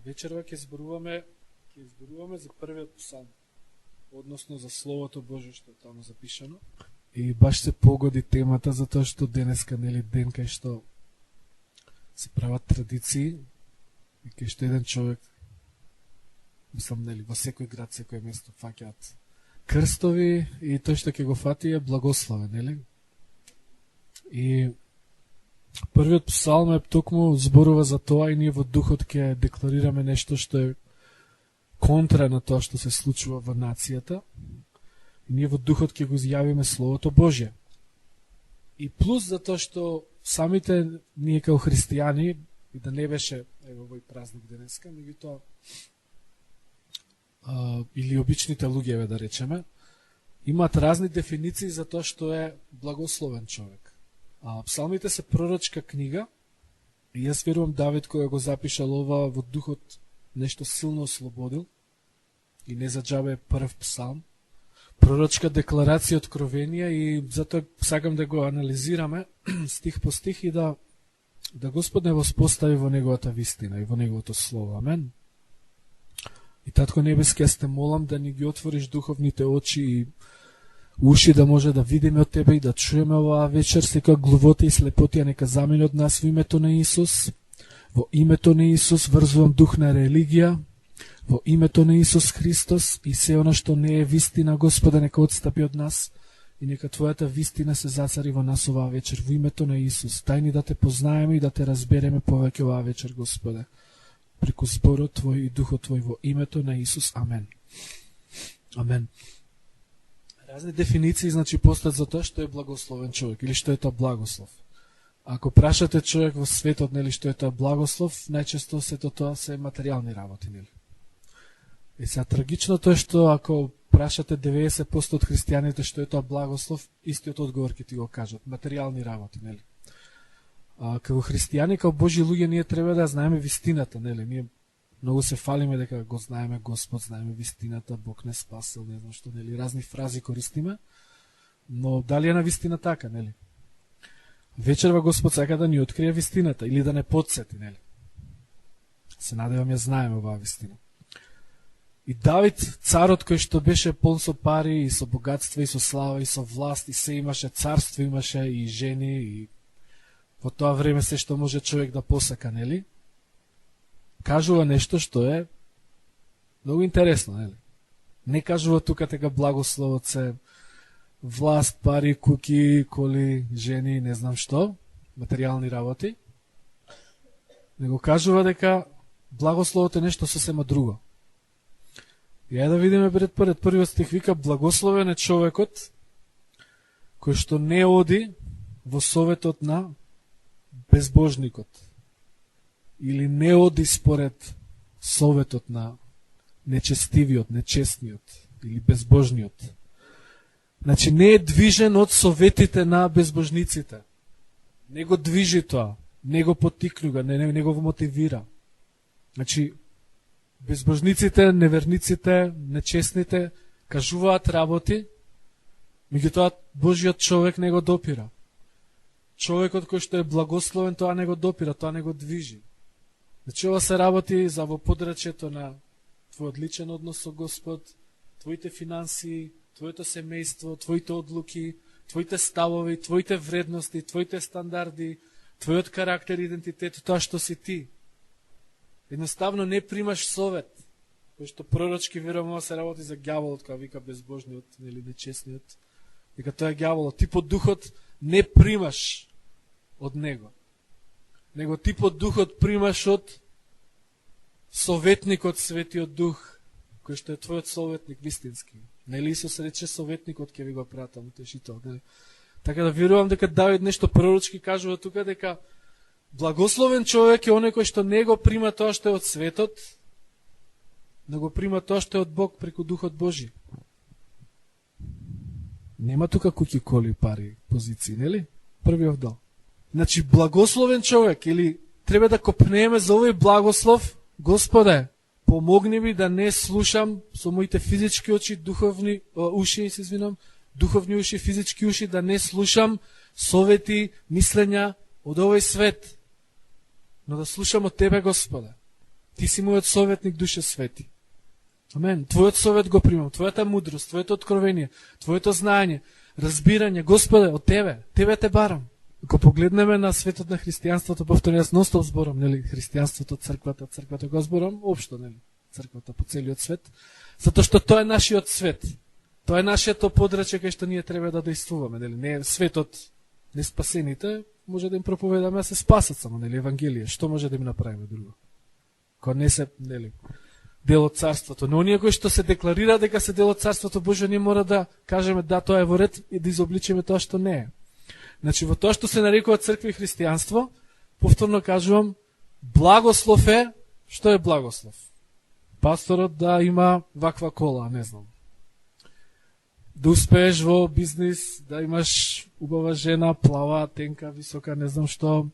Вечерва ќе зборуваме за првиот псалм, односно за Словото Божие што е таму запишано. И баш се погоди темата затоа што денеска нели ден кај што се прават традиции и кај што еден човек, мислам нели во секој град, секој место фаќаат крстови и тој што ќе го фати е благословен, нели? И првиот псалм е токму зборува за тоа и ние во духот ќе декларираме нешто што е контра на тоа што се случува во нацијата. И ние во духот ќе го изјавиме Словото Божје. И плюс за тоа што самите ние како христијани, и да не беше ево овој празник денеска, меѓутоа или обичните луѓе, да речеме, имаат разни дефиниции за тоа што е благословен човек. Псалмите се пророчка книга и јас верувам Давид кој го запишал ова во духот нешто силно ослободил и не за џабе е прв псалм. Пророчка декларација, откровение и затоа сакам да го анализираме стих по стих и да Господ не воспостави во неговата вистина и во неговото слово. Амен. И Татко Небески, јас те молам да ни ги отвориш духовните очи и уши да може да видиме од Тебе и да чуеме оваа вечер, секоја глувота и слепотија нека замине од нас во името на Исус. Во името на Исус врзувам дух на религија, во името на Исус Христос и се она што не е вистина, Господе, нека отстапи од нас и нека Твојата вистина се зацари во нас оваа вечер, во името на Исус. Дај ни да Те познаеме и да Те разбереме повеќе оваа вечер, Господе, преку зборот Твој и духот Твој, во името на Исус. Амен. Амен. Разни дефиниции, значи, постојат за тоа што е благословен човек или што е тоа благослов. Ако прашате човек во светот, нели, што е тоа благослов, најчесто сето тоа се материјални работи, нели? И сега трагичното е што ако прашате 90% од христијаните што е тоа благослов, истиот одговор ќе ти го кажат, материјални работи, нели? Како христијани, како Божји луѓе, ние треба да знаеме вистината, нели? Ние многу се фалиме дека го знаеме Господ, знаеме вистината, Бог не спасил, не знам што, нели? Разни фрази користиме, но дали е на вистина така, нели? Вечерва Господ сака да ни открие вистината или да не подсети, нели? Се надевам ја знаеме оваа вистина. И Давид, царот кој што беше полн со пари и со богатство и со слава и со власт и се имаше, царство имаше и жени и во тоа време се што може човек да посака, нели? Кажува нешто што е многу интересно, нели? Не кажува тука дека благословот се власт, пари, куки, коли, жени, не знам што, материјални работи. Него кажува дека благословот е нешто сосема друго. И да видиме пред првиот стих, вика: благословен е човекот кој што не оди во советот на безбожникот или не оди според советот на нечестивиот, нечестниот или безбожниот. Значи не е движен од советите на безбожниците. Не го движи тоа, не го поттикнува, не го мотивира. Значи безбожниците, неверниците, нечестните кажуваат работи, меѓутоа Божиот човек не го допира. Човекот кој што е благословен, тоа не го допира, тоа не го движи. Значи ова се работи за во подрачјето на твојот личен однос со Господ, твоите финансии, твоето семејство, твоите одлуки, твоите ставови, твоите вредности, твоите стандарди, твојот карактер, идентитет, тоа што си ти. Едноставно не примаш совет, кој што пророчки верувам се работи за ѓаволот, кога вика безбожниот или нечестниот, дека тоа е ѓаволот. Ти по духот не примаш од него, него ти по духот примаш од советникот Светиот Дух, кој што е твојот советник вистински. Нели Исус рече советникот ќе ви го пратам, утешител. Така да верувам дека Давид нешто пророчки кажува тука, дека благословен човек е оној кој што не го прима тоа што е од светот, но го прима тоа што е од Бог преку Духот Божи. Нема тука куќи, коли, пари, позиции, нели? Првиот дел. Значи, благословен човек, или треба да копнееме за овој благослов, Господе, помогни ми да не слушам со моите физички очи, духовни уши, физички уши, да не слушам совети, мислења од овој свет, но да слушам од Тебе, Господе. Ти си мојот советник, Душе Свети. Амен. Твојот совет го примам, твојата мудрост, твоето откровение, твоето знаење, разбирање, Господе, од Тебе. Тебе те барам. Ако погледнеме на светот на христијанството, повторно јас ностоп зборам, нели, христијанството, црквата го зборам, општо, нели, црквата по целиот свет, затоа што тоа е нашиот свет. Тоа е нашето подрачје кај што ние треба да действуваме, нели, не е светот неспасените, може да им проповедаме да се спасат само, нели, Евангелие, што може да им направиме друго? Кога не се, нели, дел од царството. Но оние кои што се декларира дека се дел од царството Божие, ние мора да кажеме да тоа е во ред и да изобличиме тоа што не е. Значи, во тоа што се нарекува црква и христијанство, повторно кажувам, благослов е, што е благослов? Пасторот да има ваква кола, не знам. Да успееш во бизнис, да имаш убава жена, плава, тенка, висока, не знам што.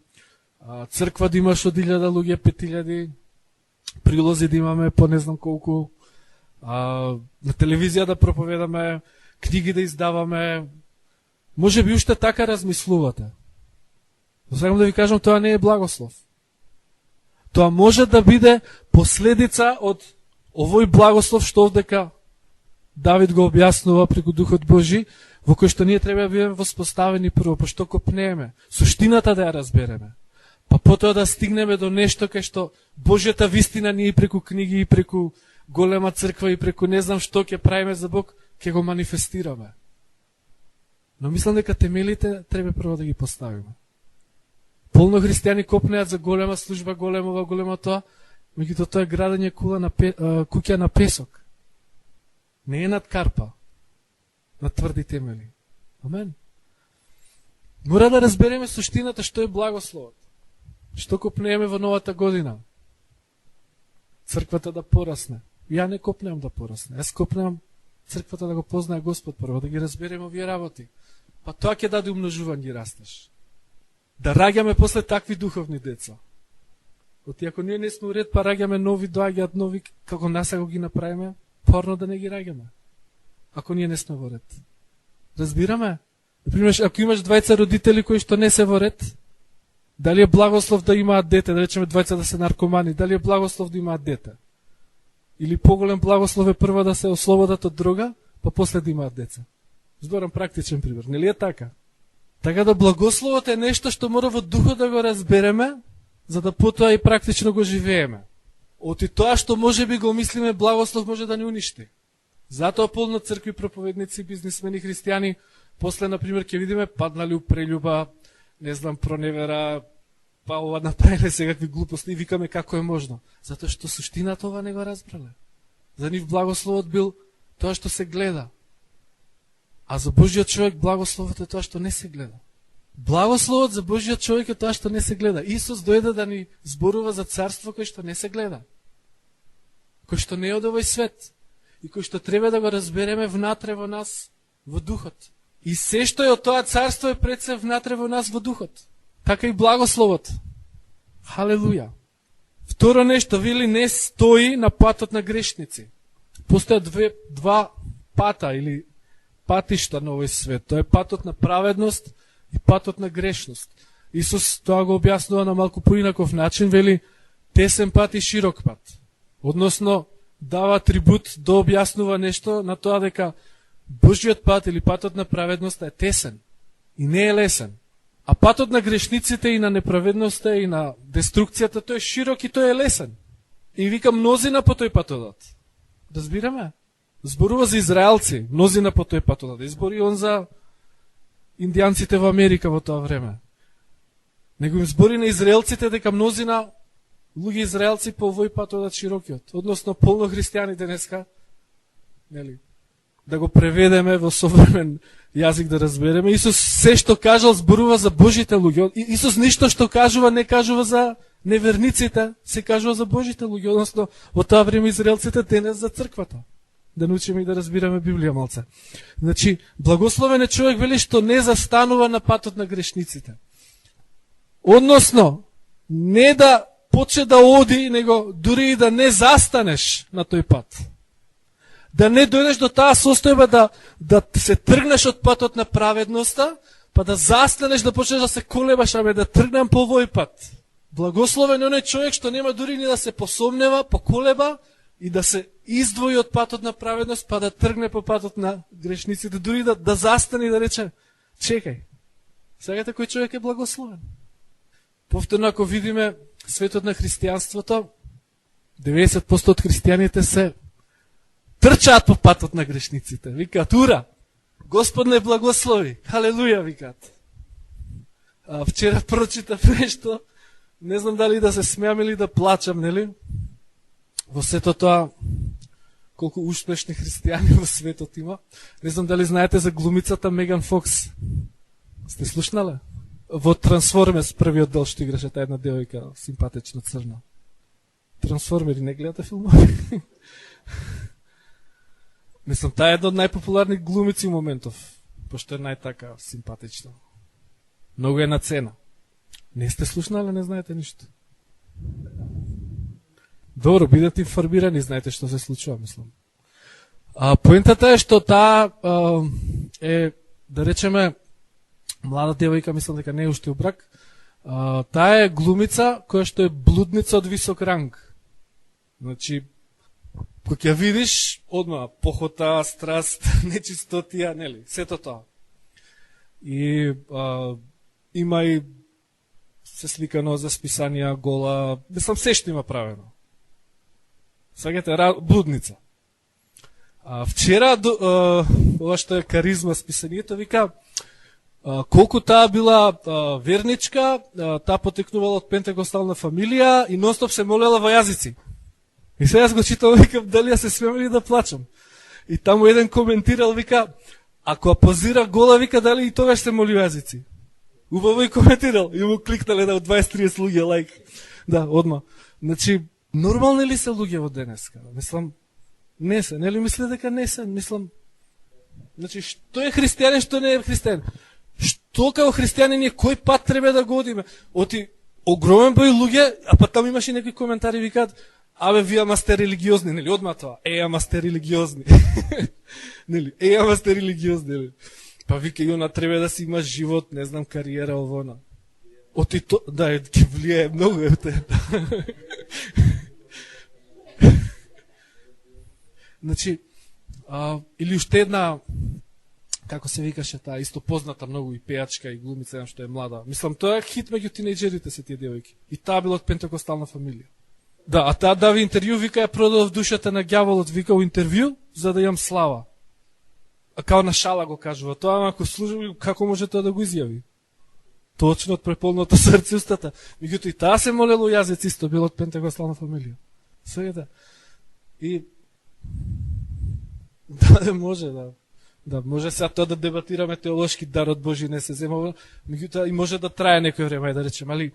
Црква да имаш од 1000 луѓе, 5000, прилози да имаме по не знам колку, на телевизија да проповедаме, книги да издаваме. Може би уште така размислувате. Сакам да ви кажам, тоа не е благослов. Тоа може да биде последица од овој благослов што овдека Давид го објаснува преку Духот Божи, во кој што ние треба да бидеме воспоставени прво, па што копнееме, суштината да ја разбереме, па потоа да стигнеме до нешто кај што Божјата вистина ние преку книги и преку голема црква и преку не знам што ќе правиме за Бог, ќе го манифестираме. Но мислам дека темелите треба прво да ги поставиме. Полно христијани копнеат за голема служба, голема тоа, меѓутоа тоа е градење куќа на песок. Не е над карпа, на тврди темели. Амен. Мора да разбереме суштината што е благословот. Што копнееме во новата година? Црквата да порасне. Ја не копнеам да порасне. Јас копнеам црквата да го познае Господ прво, да ги разбереме овие работи. Па тоа ќе даде умножување и растеж. Да раѓаме после такви духовни деца. Оти ако ние не сме уред, па раѓаме нови, доаѓаат нови, како нас ако ги направиме, порно да не ги раѓаме. Ако ние не сме во ред. Разбираме? Например, ако имаш двајца родители кои што не се во ред, дали е благослов да имаат дете, да речеме двајца да се наркомани, дали е благослов да имаат дете? Или поголем благослов е прво да се ослободат од дрога, па после да имаат деца? Зборам практичен пример. Нели е така? Така да благословот е нешто што мора во духот да го разбереме, за да потоа и практично го живееме. Оти тоа што може би го мислиме благослов може да ни уништи. Затоа полно цркви, проповедници, бизнисмени, христијани, после, например, ќе видиме паднали у прелюба, не знам, проневера, па ова направиле секакви глупости и викаме како е можно. Затоа што суштината ова не го разбрале. За нив благословот бил тоа што се гледа. А за Божиот човек благословот е тоа што не се гледа. Благословот за Божиот човек е тоа што не се гледа. Исус дојде да ни зборува за царство кој што не се гледа. Кој што не е од овој свет. И кој што треба да го разбереме внатре во нас, во духот. И се што е од тоа царство е пред се внатре во нас во духот. Така и благословот. Халелуја. Второ нешто, вели, не стои на патот на грешници. Постојат два пата или патишта на овој свет. Тоа е патот на праведност и патот на грешност. Исус тоа го објаснува на малку поинаков начин, вели тесен пат и широк пат. Односно, дава атрибут да објаснува нешто на тоа дека Божиот пат или патот на праведноста е тесен и не е лесен. А патот на грешниците и на неправедноста и на деструкцијата, тој е широк и тој е лесен. И вика мнозина по тој пат одат. Разбираме? Зборува за израелци, мнозина по тој пат одат. Избори он за индијанците во Америка во тоа време. Него им збори на израелците дека мнозина луѓе израелци по овој пат одат широкиот. Односно, полно христијани денеска, нели, да го преведеме во современ јазик да разбереме. Исус се што кажал зборува за Божите луѓе. Исус ништо што кажува не кажува за неверниците, се кажува за Божите луѓе. Односно, во тоа време израелците денес за црквата. Да научиме и да разбираме Библија малце. Значи, благословен е човек, вели, што не застанува на патот на грешниците. Односно, не да почне да оди, него дури и да не застанеш на тој пат. Да не дојдеш до таа состојба да се тргнеш од патот на праведноста, па да застанеш, да почнеш да се колебаш, абе да тргнам по овој пат. Благословен е оној човек што нема дури ни да се посомнева, поколеба и да се издвои од патот на праведност, па да тргне по патот на грешниците, дури да застане и да рече, чекај, сегате кој човек е благословен. Повторно, ако видиме светот на христијанството, 90% од христијаните се трчаат по патот на грешниците. Викаат, ура, Господ не благослови, халелуја, викаат. Вчера прочитав нешто, не знам дали да се смеам или да плачам, нели? Во сето тоа, колку успешни христијани во светот има. Не знам дали знаете за глумицата Меган Фокс. Сте слушнале? Во Трансформерс, првиот дел што играше таа една девојка, симпатична црна. Трансформери, не гледате филмови? Мислам, таа е една од најпопуларни глумици у моментов, пошто е најтака симпатична. Многу е на цена. Не сте слушнале, не знаете ништо. Добро, бидете информирани, знаете што се случува, мислам. Поентата е што таа е, да речеме, млада девојка, мислам дека не е уште у брак, таа е глумица која што е блудница од висок ранг. Значи, кога ќе видиш, одма, похота, страст, нечистотија, нели, сето тоа. И има и се сликано за списанија гола, мислам, се што има правено. Сваѓате, блудница. Вчера, ова што е каризма списанието, вика, колку таа била верничка, таа потекнувала од пентекостална фамилија и нонстоп се молела во јазици. И сега јас го читам, викам, дали ја се смеам или да плачам. И таму еден коментирал, вика, ако позира гола, вика, дали и тогаш се моли во јазици. Убаво и коментирал, и му кликнале да од 20-30 луѓе лайк. Да, одма. Значи, нормални ли се луѓе во денеска? Мислам, не се. Нели мислите дека не се? Мислам, значи, што е христијанин, што не е христијанин? Што као христијани ние кој пат треба да го одиме? Оти огромен број луѓе, а па таму имаше некои коментари, викаат, абе, вие ама сте религиозни, нели, одма тоа. Ама сте религиозни. Нели, ама сте религиозни, нели. Па вика и она треба да си има живот, не знам, кариера овона. Оти то, да, ќе влијае многу е те. Значи, или уште една, како се викаше таа, исто позната многу и пејачка и глумица, една што е млада. Мислам, тоа е хит меѓу тинејџерите се тие девојки. И таа била од пентекостална фамилија. Да, а таа дави интервју, вика, ја продав душата на ѓаволот, вика у интервју, за да имам слава. А као на шала го кажува тоа, ама ако служи, како може тоа да го изјави? Точно од преполното срце устата. Меѓуто и таа се молела јазец исто, била од пентекостална фамилија. Сега и да, може да. Да, може сега тоа да дебатираме теолошки дар од Божи не се зема, меѓутоа и може да трае некој време, да речем, али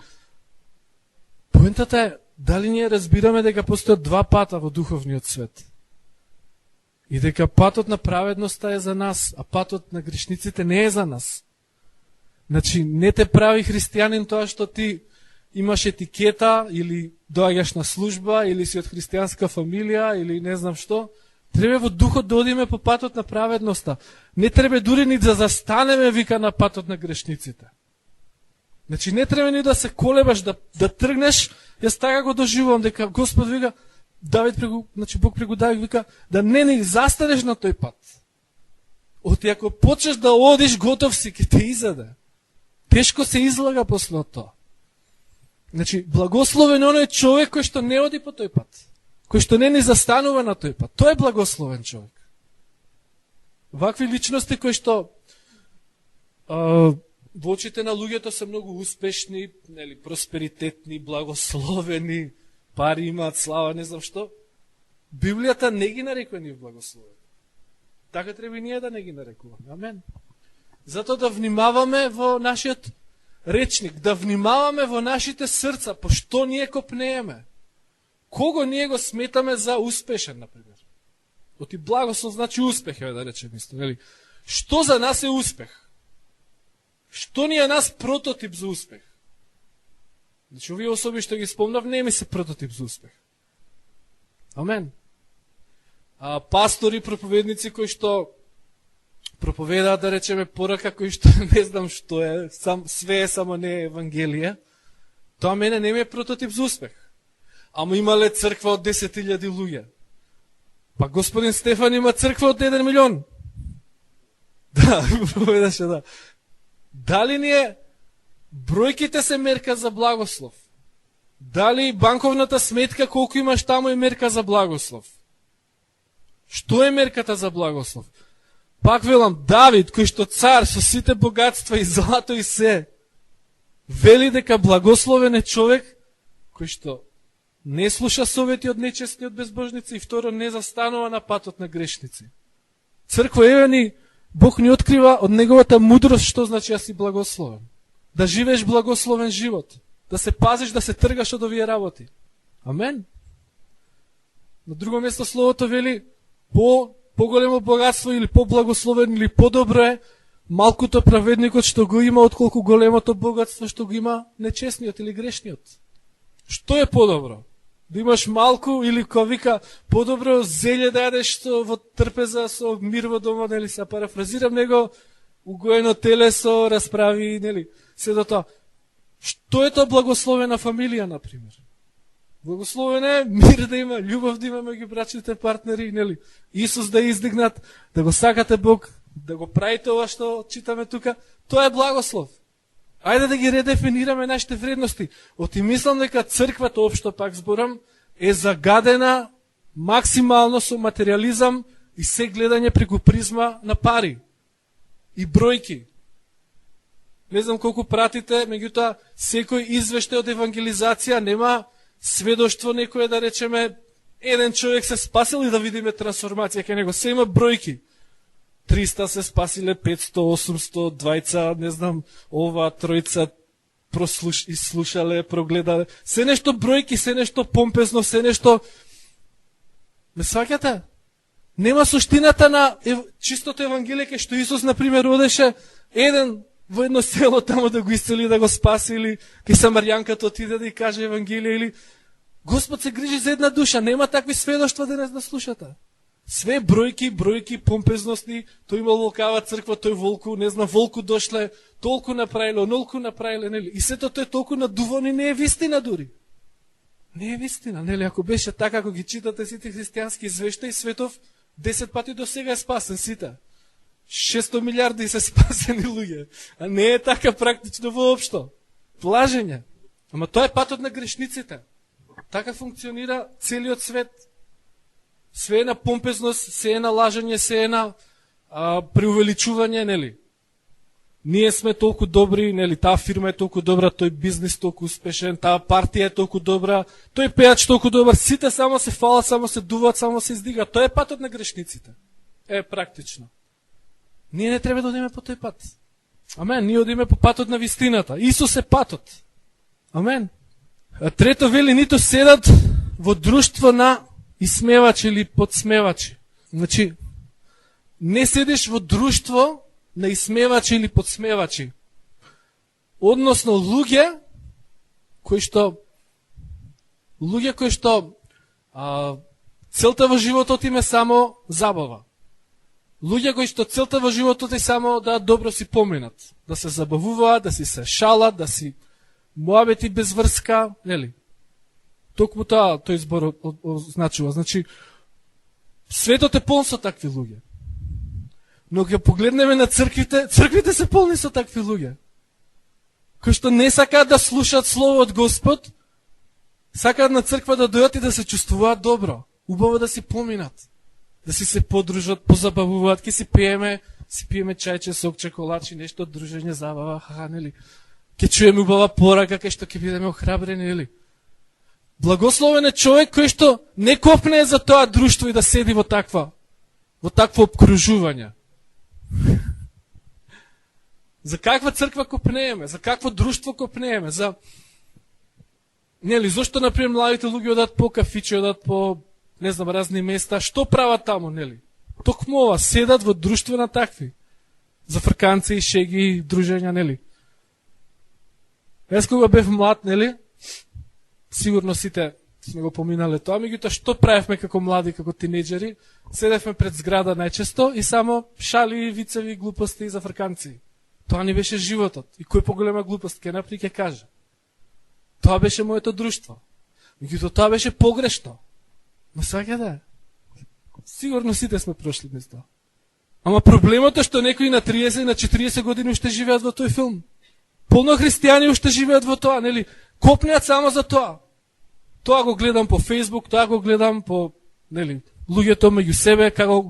поентата е дали ние разбираме дека постојат два пата во духовниот свет. И дека патот на праведноста е за нас, а патот на грешниците не е за нас. Значи, не те прави христијанин тоа што ти имаш етикета, или доаѓаш на служба, или си од христијанска фамилија, или не знам што. Треба во духот да одиме по патот на праведноста. Не треба дури ни да застанеме, вика, на патот на грешниците. Значи, не треба ни да се колебаш, да тргнеш. Јас така го доживувам, дека Господ вика, Давид значи Бог преку Давид вика, да не ни застанеш на тој пат. Оти ако почнеш да одиш, готов си, ќе те изаде. Тешко се излага после тоа. Значи, благословен е оној човек кој што не оди по тој пат. Кој што не ни застанува на тој пат. Тој е благословен човек. Вакви личности кои што во очите на луѓето се многу успешни, нели, просперитетни, благословени, пари имаат, слава, не знам што. Библијата не ги нарекува нив благословени. Така треба и ние да не ги нарекуваме. Амен. Затоа да внимаваме во нашиот речник, да внимаваме во нашите срца, по што ние копнееме. Кого ние го сметаме за успешен, например. Оти благослов значи успех, да речем исто, нели? Што за нас е успех? Што ни е нас прототип за успех? Значи, овие особи што ги спомнав, не ми се прототип за успех. Амен. Пастори, проповедници кои што проповедаат, да речеме, порака кои што не знам што е, све е, само не е Евангелие. Тоа мене не ми е прототип за успех. Ама имале црква од 10.000 луѓе. Па господин Стефан има црква од 1 милион. Да, поведаше, да. Дали ни е бројките се мерка за благослов? Дали банковната сметка колку имаш таму е мерка за благослов? Што е мерката за благослов? Пак велам, Давид, кој што цар со сите богатства и злато и се, вели дека благословен е човек кој што не слуша совети од нечестни, од безбожници и второ не застанува на патот на грешници. Црква еве ни Бог ни открива од неговата мудрост што значи да си благословен. Да живееш благословен живот. Да се пазиш, да се тргаш од овие работи. Амен. На друго место словото вели по-големо богатство или по-благословен или по-добро е малкото праведникот што го има отколку големото богатство што го има нечестниот или грешниот. Што е по-добро? Да имаш малку или кој вика по-добро зеле да јадеш во трпеза со мир во дома, нели, се парафразирам него, угоено телесо, расправи, нели, се до тоа. Што е тоа благословена фамилија, например? Благословен е мир да има, љубов да има меѓу брачните партнери, нели? Исус да издигнат, да го сакате Бог, да го правите ова што читаме тука, тоа е благослов. Ајде да ги редефинираме нашите вредности. Оти мислам дека црквата, општо пак зборам, е загадена максимално со материализам и се гледање преку призма на пари и бројки. Не знам колку пратите, меѓутоа секој извештај од евангелизација нема сведоштво некој да речеме еден човек се спасил и да видиме трансформација кај него. Се има бројки. 300 се спасиле, 500, 800, двајца, не знам, ова, тројца изслушале, прогледале. Се нешто бројки, се нешто помпезно, се нешто... Ме сваќате? Нема суштината на чистото евангелие, што Исус, например, одеше еден во едно село тамо да го исцели, да го спаси, или кај самарјанката отиде да ја каже евангелие, или Господ се грижи за една душа, нема такви сведоштва денес да слушате. Све бројки, помпезности, тој имал волкава црква, тој волку, не знам, волку дошле, толку направиле, онолку направиле, нели? И сето тој толку надувано и не е вистина дури. Не е вистина, нели? Ако беше така, ако ги читате сите христијански извештаи, светов 10 пати до сега е спасен сите. 600 милиарди се спасени луѓе. А не е така практично воопшто. Лажење. Ама тоа е патот на грешниците. Така функционира целиот свет. Све е на помпезност, се е на лажење, се е на преувеличување, нели? Ние сме толку добри, нели? Таа фирма е толку добра, тој бизнис толку успешен, таа партија е толку добра, тој пејач толку добар, сите само се фалат, само се дуваат, само се издигаат. Тоа е патот на грешниците. Е практично. Ние не треба да одиме по тој пат. Амен, ние одиме по патот на вистината. Исус е патот. Амен. А трето вели, ниту седат во друштво на исмевачи или подсмевачи. Значи, не седиш во друштво на исмевачи или подсмевачи. Односно, луѓе кои што целта во животот им е само забава. Луѓе кои што целта во животот е само да добро си поминат, да се забавуваат, да си се шалат, да си муабети без врска, нели? Токму тоа тој збор означува. Значи, светот е полн со такви луѓе. Но кога погледнеме на црквите, црквите се полни со такви луѓе. Кои што не сакаат да слушаат слово од Господ, сакаат на црква да дојдат и да се чувствуваат добро, убаво да си поминат, да си се подружат, позабавуваат, ке си пиеме чајче, сок, чоколачи, нешто, дружење, забава, нели? Ке чуеме убава порака, кај што ке бидеме охрабрени, нели? Благословен е човек кој што не копне за тоа друштво и да седи во такво обкружување. За каква црква копнееме, за какво друштво копнееме, нели, зошто, например, младите луѓе одат по кафичи, одат по, не знам, разни места, што прават таму, нели? Токму ова, седат во друштво на такви. За фрканци, шеги, дружења, нели? Јас кога бев млад, нели, сигурно сите сме го поминале тоа, меѓутоа што правевме како млади, како тинејџери? Седевме пред зграда најчесто и само шали, вицеви, глупости за фрканци. Тоа ни беше животот. И кој поголема глупост ке напри ке каже. Тоа беше моето друштво. Меѓутоа тоа беше погрешно. Но сега да. Сигурно сите сме прошли низ тоа. Ама проблемот е што некои на 30 и на 40 години уште живеат во тој филм. Полно христијани уште живеат во тоа, нели? Копнеат само за тоа. Тоа го гледам по Facebook, тоа го гледам по, нели, луѓето меѓу себе, како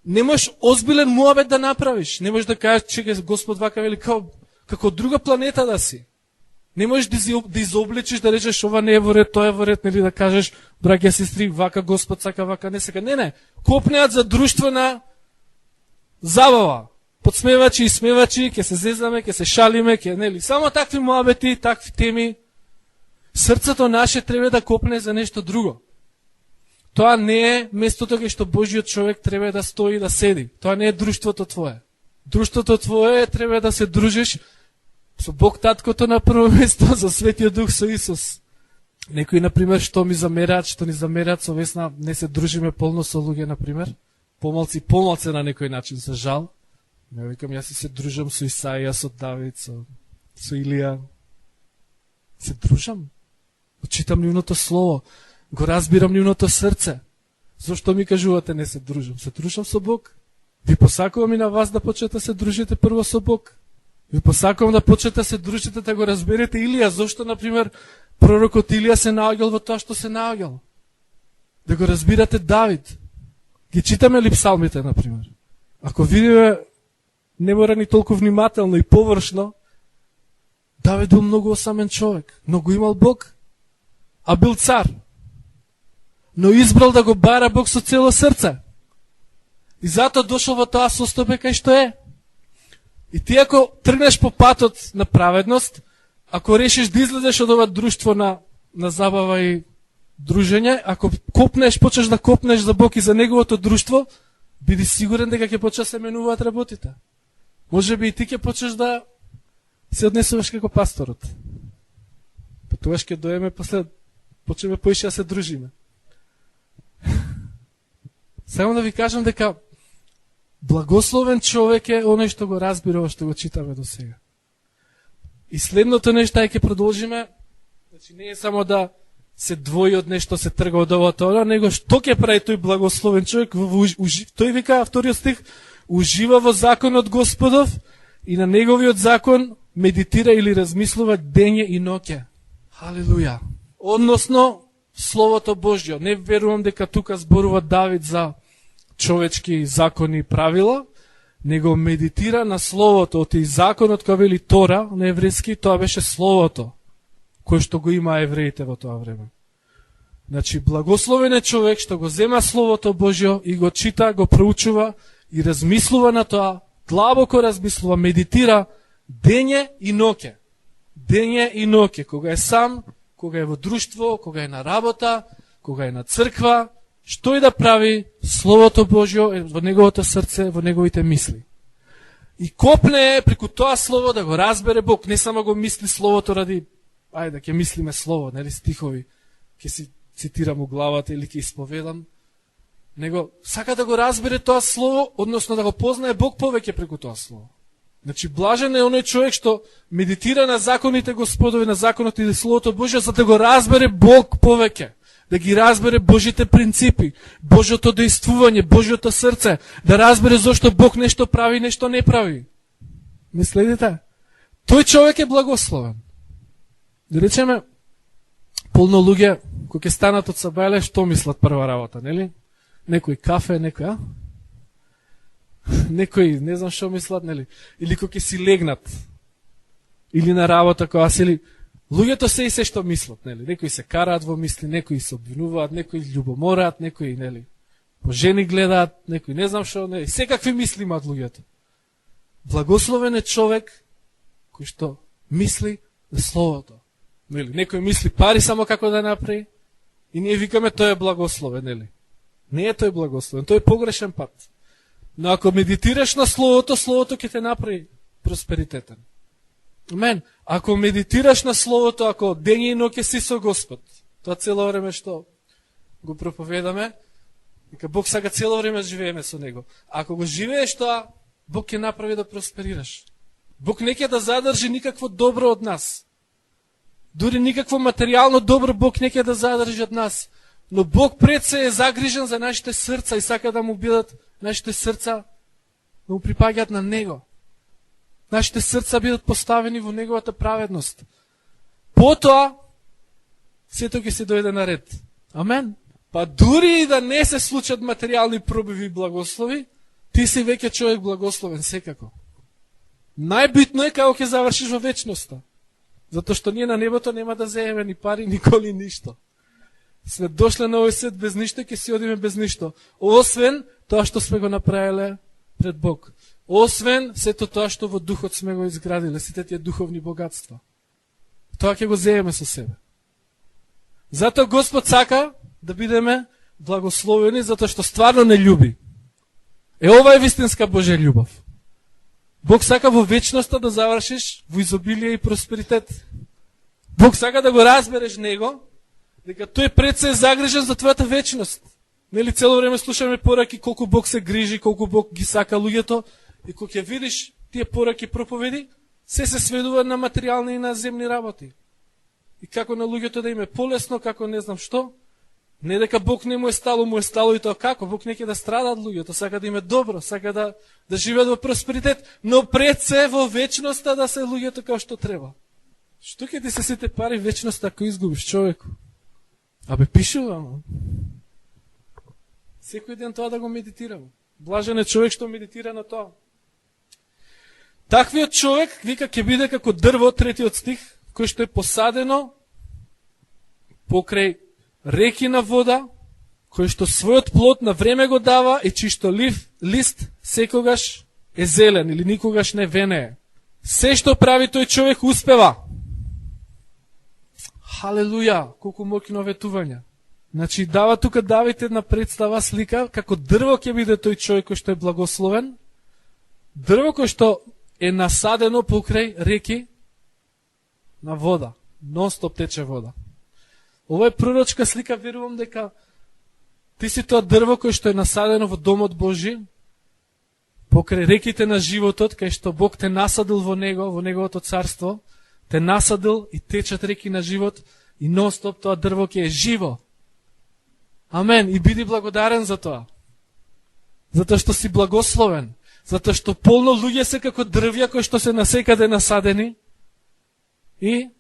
не можеш озбилен муабет да направиш. Не можеш да кажеш, че Господ вака вели како друга планета да си. Не можеш да изобличиш, да речеш ова не е во ред, тоа е во ред, нели да кажеш браќа сестри, вака Господ сака, вака не сака. Не. Копнеат за друштвена забава. Подсмевачи и смевачи, ќе се зезаме, ќе се шалиме, ќе нели. Само такви муабети, такви теми. Срцето наше треба да копне за нешто друго. Тоа не е местото кај што Божиот човек треба да стои и да седи. Тоа не е друштвото твое. Друштвото твое треба да се дружиш со Бог Таткото на прво место, со Светиот Дух, со Исус. Некои, например, што ми замерат, што ни замерат, со Весна не се дружиме полно со луѓе, например. Помалци на некој начин, за жал. Не викам, јас се дружам со Исаија, со Давид, со Илија. Се дружам. Читам нивното слово. Го разбирам нивното срце. Зошто ми кажувате не се дружам? Се дружам со Бог. Ви посакувам и на вас да почнете се дружите прво со Бог. Ви посакувам да почнете се дружите, да го разберете Илија. Зошто, например, пророкот Илија се наоѓал во тоа што се наоѓал? Да го разбирате Давид. Ги читаме ли псалмите, например? Ако видиме, не мора ни толку внимателно и површно, Давид бил многу осамен човек. Многу имал Бог, а бил цар. Но избрал да го бара Бог со цело срце. И затоа дошол во тоа состојбе кај што е. И ти ако тргнеш по патот на праведност, ако решиш да излезеш од ова друштво на забава и дружење, ако копнеш, почнеш да копнеш за Бог и за неговото друштво, биди сигурен дека ќе почнеш се менуваат работите. Може би и ти ќе почнеш да се однесуваш како пасторот. Па тогаш ќе доеме после, почнеме поише да се дружиме. Само да ви кажам дека благословен човек е оној што го разбира, што го читаме до сега. И следното нешто ќе продолжиме, значи не е само да се двои од нешто, се трга од ова тоа, него што ќе прави тој благословен човек? Тој вика, вториот стих, ужива во законот Господов и на неговиот закон медитира или размислува дење и ноќе. Халелуја. Односно, Словото Божјо. Не верувам дека тука зборува Давид за човечки закони и правила, него медитира на Словото. Оти законот кој вели Тора на еврејски, тоа беше Словото, кој што го има евреите во тоа време. Значи, благословен е човек што го зема Словото Божјо и го чита, го проучува и размислува на тоа, длабоко размислува, медитира дење и ноќе. Дење и ноќе, кога е сам, кога е во друштво, кога е на работа, кога е на црква, што и да прави, Словото Божјо е во неговото срце, во неговите мисли. И копне е преку тоа Слово да го разбере Бог, не само го мисли Словото ради, ајде, ќе мислиме Слово, нели стихови, ќе си цитирам у главата или ќе исповедам, него сака да го разбере тоа Слово, односно да го познае Бог повеќе преку тоа Слово. Значи, блажен е оној човек што медитира на законите Господови, на законот и Словото Божјо, за да го разбере Бог повеќе, да ги разбере Божите принципи, Божјото действување, Божјото срце, да разбере зошто Бог нешто прави, нешто не прави. Не следите? Тој човек е благословен. Да речеме, полно луѓе, кои ќе станат од сабајле, што мислат прва работа, нели? Некој кафе, некој, некои, не знам што мислат, нели? Или кои ќе си легнат. Или на работа која се, или луѓето се и се што мислат, нели? Некои се караат во мисли, некои се обвинуваат, некои љубомораат, некои, нели, по жени гледаат, некои не знам што, нели? Секакви мисли имаат луѓето. Благословен е човек кој што мисли за Словото. Нели? Некој мисли пари само како да направи и ние викаме тој е благословен, нели? Не е тој благословен, тој е погрешен пат. Но ако медитираш на Словото, Словото ќе те направи просперитетен. Амен. Ако медитираш на Словото, ако дење и ноќе си со Господ, тоа цело време што го проповедаме, дека Бог сака цело време живееме со Него. Ако го живееш тоа, Бог ќе направи да просперираш. Бог не ќе да задржи никакво добро од нас. Дури никакво материјално добро Бог не ќе да задржи од нас. Но Бог пред се е загрижен за нашите срца и сака да му бидат нашите срца да му припаѓаат на Него. Нашите срца бидат поставени во Неговата праведност. Потоа, сето ќе се дојде на ред. Амен. Па дури и да не се случат материјални пробиви и благослови, ти си веќе човек благословен секако. Најбитно е како ќе завршиш во вечноста. Затоа што ние на небото нема да земеме ни пари, николи ништо. Сме дошле на овој свет без ништо и ќе си одиме без ништо. Освен тоа што сме го направиле пред Бог. Освен сето тоа што во духот сме го изградиле, сите тие духовни богатства. Тоа ќе го земеме со себе. Затоа Господ сака да бидеме благословени, затоа што стварно не љуби. Ова е вистинска Божја љубов. Бог сака во вечноста да завршиш во изобилие и просперитет. Бог сака да го разбереш Него, дека тој пред се е загрижен за твојата вечност. Нели цело време слушаме пораки колку Бог се грижи, колку Бог ги сака луѓето, и кога ќе видиш тие пораки проповеди, се сведува на материјални и на земни работи. И како на луѓето да им е полесно, како не знам што, не дека Бог не му е стало и тоа како, Бог не ќе да страдаат луѓето, сака да им е добро, сака да живеат во просперитет, но пред се во вечноста да се луѓето како што треба. Што ќе ти се сите пари вечноста ако изгубиш човеку? Абе пишува, секој ден тоа да го медитирам. Блажен е човек што медитира на тоа. Таквиот човек, вика, ќе биде како дрво, 3 стих, кој што е посадено покрај реки на вода, кој што својот плод на време го дава и чишто лист секогаш е зелен или никогаш не венее. Се што прави тој човек успева. Халелуја, колку моќно ветување. Значи, дава тука Давид една представа, слика, како дрво ќе биде тој човек кој што е благословен, дрво кој што е насадено покрај реки на вода, нон-стоп тече вода. Ова е пророчка слика, верувам дека ти си тоа дрво кој што е насадено во домот Божи, покрај реките на животот, кај што Бог те насадил во него, во неговото царство, те насадил и течат реки на живот и нон-стоп тоа дрво ќе е живо. Амен. И биди благодарен за тоа. Затоа што си благословен. Затоа што полно луѓе се како дрвја кои што се насекаде насадени и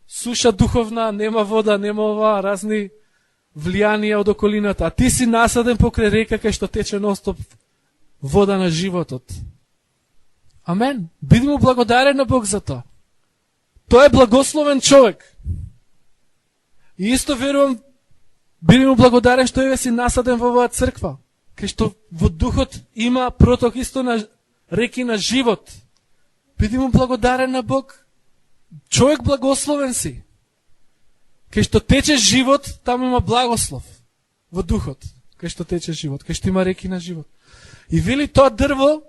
суша духовна, нема вода, нема ова, разни влијанија од околината. А ти си насаден покрај река кај што тече нон-стоп вода на животот. Амен. Биди му благодарен на Бог за тоа. Тој е благословен човек. И исто верувам, биди му благодарен што е си насаден во оваа црква, кај што во духот има проток исто на реки на живот. Биди му благодарен на Бог. Човек благословен си. Кај што тече живот, там има благослов. Во духот. Кај што тече живот, кај што има реки на живот. И вели тоа дрво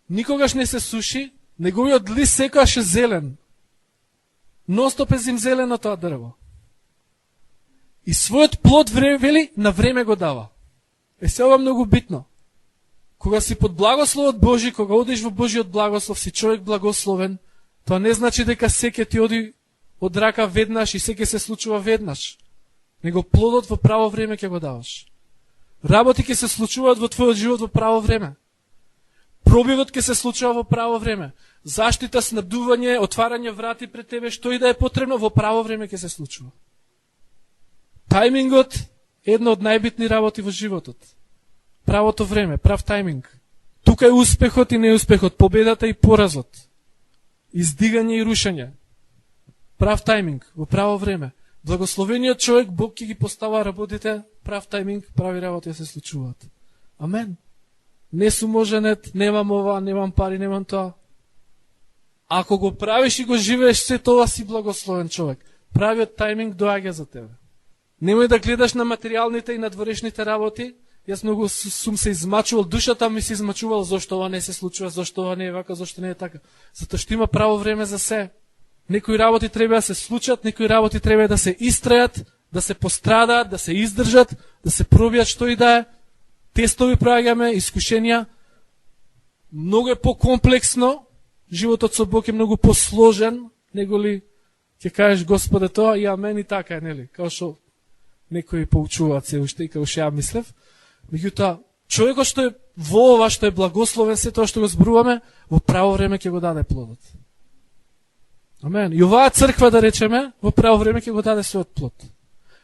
никогаш не се суши, неговиот лист секогаш е зелен. Ностоп е зелено тоа дрво. И својот плод вели на време го дава. Се ова многу битно. Кога си под благословот Божи, кога одиш во Божиот благослов, си човек благословен, тоа не значи дека се ќе ти оди од рака веднаш и се ќе се случува веднаш. Него плодот во право време ќе го даваш. Работи ќе се случуваат во твојот живот во право време. Пробивот ќе се случува во право време. Заштита, снабдување, отварање врати пред тебе, што и да е потребно, во право време ќе се случува. Тајмингот е една од најбитни работи во животот. Правото време, прав тајминг. Тука е успехот и неуспехот, победата и поразот. Издигање и рушење. Прав тајминг, во право време. Благословениот човек, Бог ќе ги постава работите, прав тајминг, прави работи се случуваат. Амен. Не сум моженет, немам ова, немам пари, немам тоа. Ако го правиш и го живееш, се тоа си благословен човек. Правиот тајминг доаѓа за тебе. Немој да гледаш на материјалните и надворешните работи. Јас многу сум се измачувал, душата ми се измачувал, зашто ова не се случува, зашто ова не е вака, зашто не е така. Затоа што има право време за се. Некои работи треба да се случат, некои работи треба да се истрајат, да се пострадаат, да се издржат, да се пробијат што и да е. Тестови праќаме, искушенија. Многу е покомплексно, животот со Бог е многу посложен, неголи ќе кажеш Господе тоа и амен и така е, нели? Као што некои поучуваат се уште и као што ја мислев. Меѓутоа, човекот што е во ова, што е благословен, се тоа што го зборуваме, во право време ќе го даде плодот. Амен. И оваа црква, да речеме, во право време ќе го даде својот плод.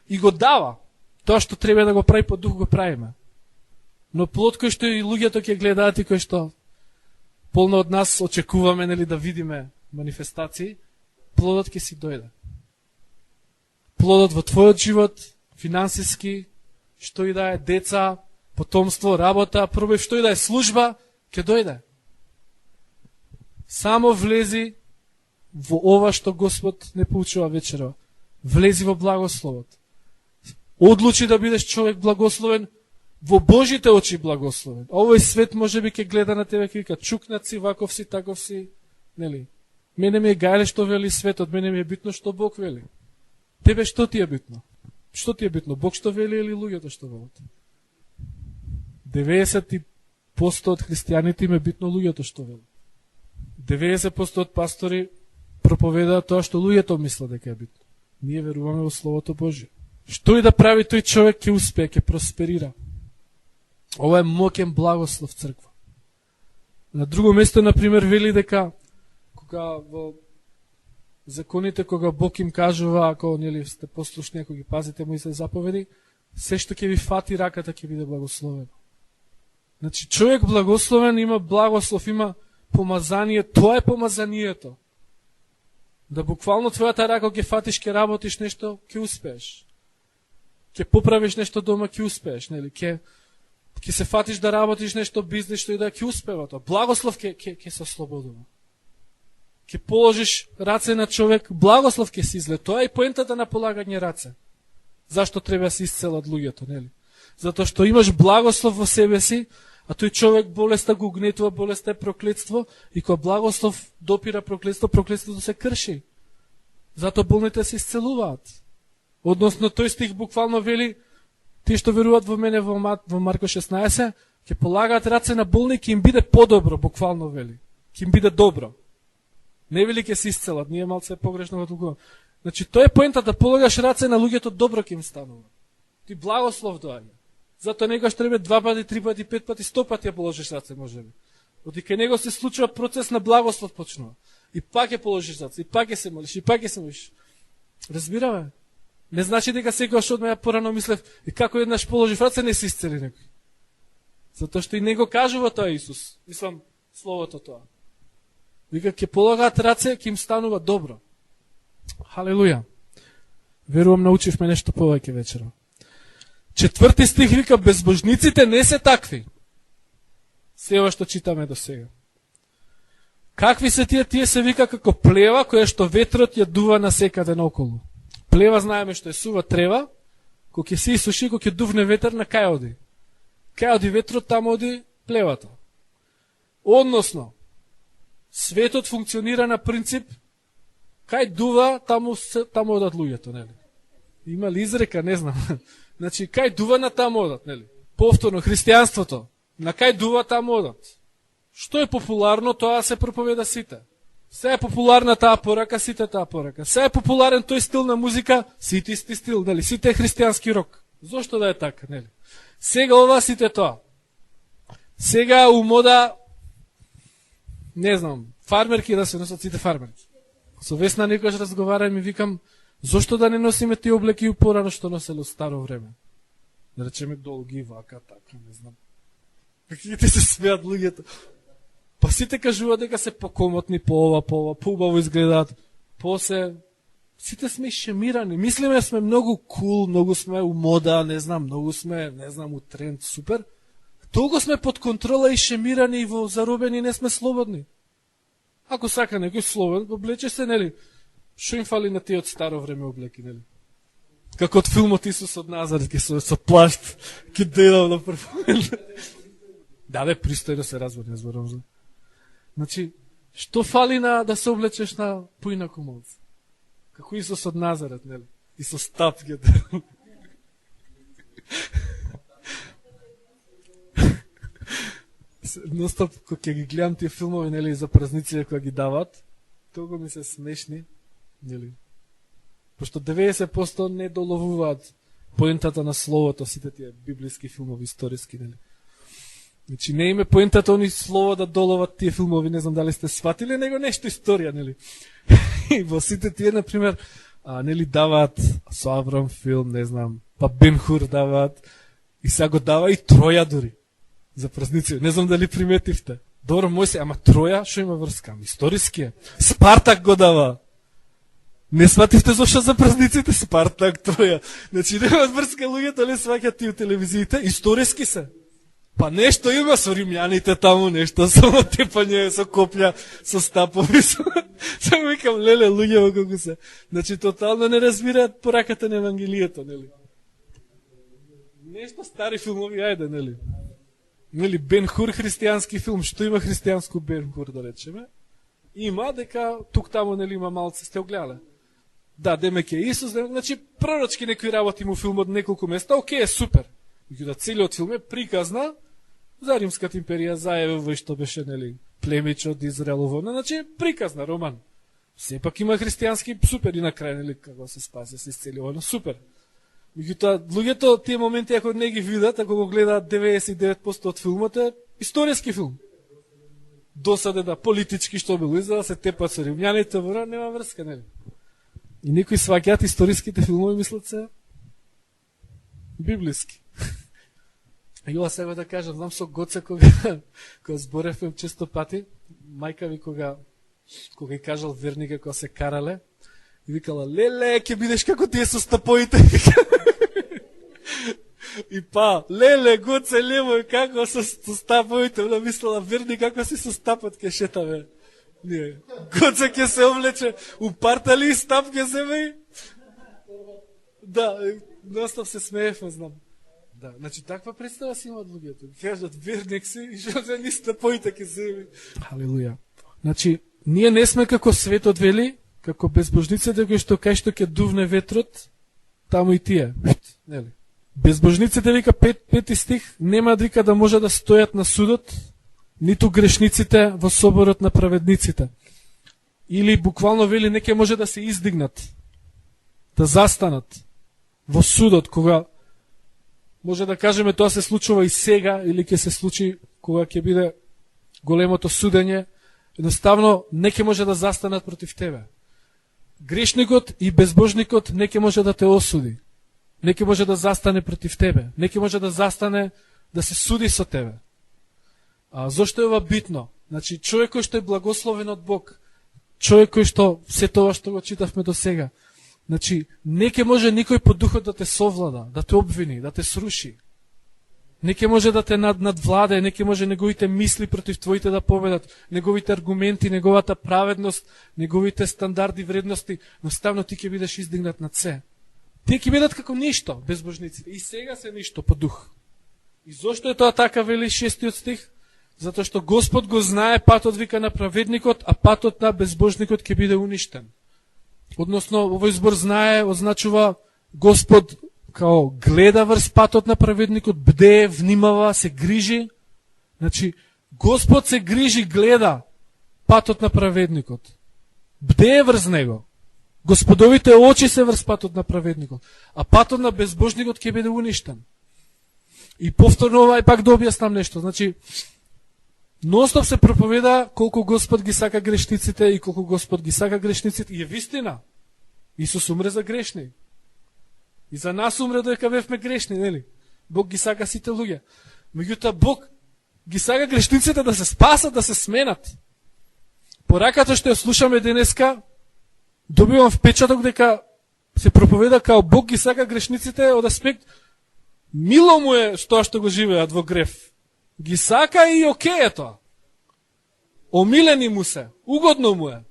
И го дава. Тоа што треба да го прави по дух, го правиме. Но плод кој што и луѓето ќе гледаат и кој што полно од нас очекуваме, нели, да видиме манифестации, плодот ќе си дојде. Плодот во твојот живот, финансиски, што и да е, деца, потомство, работа, пробив што и да е служба, ќе дојде. Само влези во ова што Господ не поучува вечерва. Влези во благословот. Одлучи да бидеш човек благословен, во Божите очи благословен. Овој свет може би ќе гледа на тебе, ќе вика, чукнат си, ваков си, таков си, нели? Мене ми е гајле што вели светот, мене ми е битно што Бог вели. Тебе што ти е битно? Што ти е битно? Бог што вели или луѓето што велат? 90% од христијаните им е битно луѓето што велат. 90% од пастори проповедаат тоа што луѓето мислат дека е битно. Ние веруваме во Словото Божие. Што и да прави тој човек ќе успее, ќе просперира. Ова е моќен благослов црква. На друго место, например, вели дека кога во законите, кога Бог им кажува, ако нели сте послушни, ако ги пазите моите заповеди, се што ќе ви фати раката ќе биде благословено. Значи, човек благословен има благослов, има помазание, тоа е помазанието. Да буквално твојата рака ќе фатиш, ќе работиш нешто, ќе успееш. Ќе поправиш нешто дома, ќе успееш, нели? Ќе се фатиш да работиш нешто бизнес, што и да ќе успева тоа. Благослов ќе се ослободува. Ќе положиш раце на човек, благослов ќе се изле. Тоа е и поентата на полагање раце. Зашто треба да се исцелат луѓето, нели? Затоа што имаш благослов во себе си, а тој човек болеста го угнетува, болеста е проклетство, и кога благослов допира проклетство, проклетството се крши. Затоа болните се исцелуваат. Односно, тој стих буквално вели, тие што веруваат во мене во Марко 16, ќе полагаат раце на болни, ќе им биде подобро, буквално вели. Ќе им биде добро. Не вели ќе се исцелат, ние малце погрешно го толкуваме. Значи, тој е поентата, да полагаш раце на луѓето, добро ќе им станува. Ти благослов доаѓа. Затоа негаш треба 2 пати, 3 пати, 5 пати, 100 пати ја положиш раце, можеби. Оти кај него се случува процес на благослов почнува. И пак ќе положиш раце, и пак ќе се молиш, и пак ќе се молиш. Разбираме? Не значи дека секојаш од мене порано мислев, и како еднаш положив раце, не се исцели некој. Затоа што и него кажува тоа Исус. Мислам, словото тоа. Вика, ќе полагаат раце, ќе им станува добро. Халелуја. Верувам, научивме нешто повеќе вечера. 4 стих вика, безбожниците не се такви. Се ова што читаме до сега. Какви се тие? Тие се вика како плева, која што ветрот ја дува насекаде наоколу. Плева знаеме што е сува трева, кога ќе се исуши, кога ќе дувне ветер, на кај оди? Кај оди ветрот, таму оди плевата. Односно, светот функционира на принцип, кај дува, таму одат луѓето, нели? Има ли изрека, не знам. Значи, кај дува, на таму одат, нели? Повторно, христијанството, на кај дува, таму одат. Што е популарно, тоа се проповеда сите. Се е популарна таа порака, сите таа порака. Се е популарен тој стил на музика, сите исти стил, нели? Сите е христијански рок. Зошто да е така, нели? Сега ова, сите тоа. Сега у мода, не знам, фармерки да се носат сите фармерки. Со Весна некојаш разговарам и викам, зошто да не носиме тие облеки порано што носело старо време? Да речеме долги, вака, така, не знам. Каките се смеат луѓето. Па сите кажуваат дека се покомотни, по ова, поубаво изгледаат, сите сме шемирани. Мислиме сме многу кул, многу сме у мода, не знам, многу сме, не знам, у тренд, супер. Толку сме под контрола и шемирани и во заробени, не сме слободни. Ако сака некој слободен, облече се, нели? Шо им фали на тие од старо време облеки, нели? Како од филмот Исус од Назарет, ке со плашт, ке дојдам на прв. Да, бе, пристојно се разбори, не зборам за. Значи, што фали да се облечеш на поинаку малце? Како Исус од Назарет, нели? И со стап ги Ностоп, кога ќе ги гледам тие филмови, нели, за празниците кои ги дават, толку ми се смешни, нели? Пошто 90% не доловуваат поентата на словото, сите тие библиски филмови, историски, нели? Значи не име поентата они слово да доловат тие филмови, не знам дали сте сватили, него нешто историја, нели? И во сите тие, например, нели даваат со Аврам филм, не знам, па Бен Хур даваат, и сега го дава и Троја дури, за празници. Не знам дали приметивте. Добро, мој се, ама Троја, шо има врска? Историски е. Спартак го дава. Не свативте зашто за празниците Спартак, Троја. Значи немаат врска луѓето, не сваќат тие телевизиите, историски се. Па нешто има со римјаните таму, нешто со тепање, со коплја, со стапови, само викам, леле, луѓево колку се. Значи, тотално не разбираат пораката на Евангелието, нели? Нешто стари филмови, ајде, нели? Нели, Бен Хур христијански филм, што има христијанско Бен Хур, да речеме? Има, дека тук таму, нели, има малце, сте огледале? Да, демек е Исус, демек, значи, пророчки некои работи му филм од неколку места, окей, е супер. Да целиот филм е приказна за Римската империја, за Еве што беше, нели, племечот Израелово, значи, приказна роман. Сепак има христијански супер и на крај, нели, како се спаси, се исцели, супер. Меѓутоа, луѓето тие моменти, ако не ги видат, ако го гледаат 99% од филмот, е историски филм. Досаде да политички што било, за да се тепат со римјаните, нема врска, нели? И некои сваќаат историските филмови, мислат се библиски. И ова сега да кажам, знам со Гоце кога зборевме често пати, мајка ви кога и кажал верника кога се карале, и викала, леле, ќе бидеш како тие со стапоите. И па, леле, Гоце, лево, како со стаповите, она мислела, верни, како си со стапот ќе шетаме. Не, Гоце ќе се облече, упартали и стап ќе земе. Да, настав се смеефме, знам. Да, значи таква представа си имаат луѓето. Кажат, верник си, и што за ни стапоите ќе земе. Халелуја. Значи, ние не сме како светот вели, како безбожниците кои што кај што ќе дувне ветрот, таму и тие. Нели? Безбожниците, вика 5 стих, нема вика да може да стојат на судот, ниту грешниците во соборот на праведниците. Или буквално вели не ќе може да се издигнат, да застанат во судот, кога може да кажеме тоа се случува и сега, или ќе се случи кога ќе биде големото судење, едноставно не ќе може да застанат против тебе. Грешникот и безбожникот не ќе може да те осуди. Не ќе може да застане против тебе. Не ќе може да застане да се суди со тебе. Зошто е ова битно? Значи, човек кој што е благословен од Бог, човек кој што се тоа што го читавме до сега, значи, не ќе може никој по духот да те совлада, да те обвини, да те сруши. Не ќе може да те надвладе, не ќе може неговите мисли против твоите да победат, неговите аргументи, неговата праведност, неговите стандарди, вредности, но ставно ти ќе бидеш издигнат над се. Тие ќе бидат како ништо, безбожниците. И сега се ништо по дух. И зошто е тоа така, вели 6 стих? Затоа што Господ го знае патот, вика, на праведникот, а патот на безбожникот ќе биде уништен. Односно, овој збор знае, означува Господ као гледа врз патот на праведникот, бдее, внимава, се грижи. Значи, Господ се грижи, гледа патот на праведникот. Бдее врз него. Господовите очи се врз патот на праведникот, а патот на безбожникот ќе биде уништен. И повторно ова пак да објаснам нешто. Значи, ностоп се проповеда колку Господ ги сака грешниците и колку Господ ги сака грешниците. И е вистина. Исус умре за грешни. И за нас умре додека бевме грешни, нели? Бог ги сака сите луѓе. Меѓутоа Бог ги сака грешниците да се спасат, да се сменат. Пораката што ја слушаме денеска, добивам впечаток дека се проповеда као Бог ги сака грешниците од аспект мило му е тоа што го живеат во грев. Ги сака и окей е тоа. Омилени му се, угодно му е.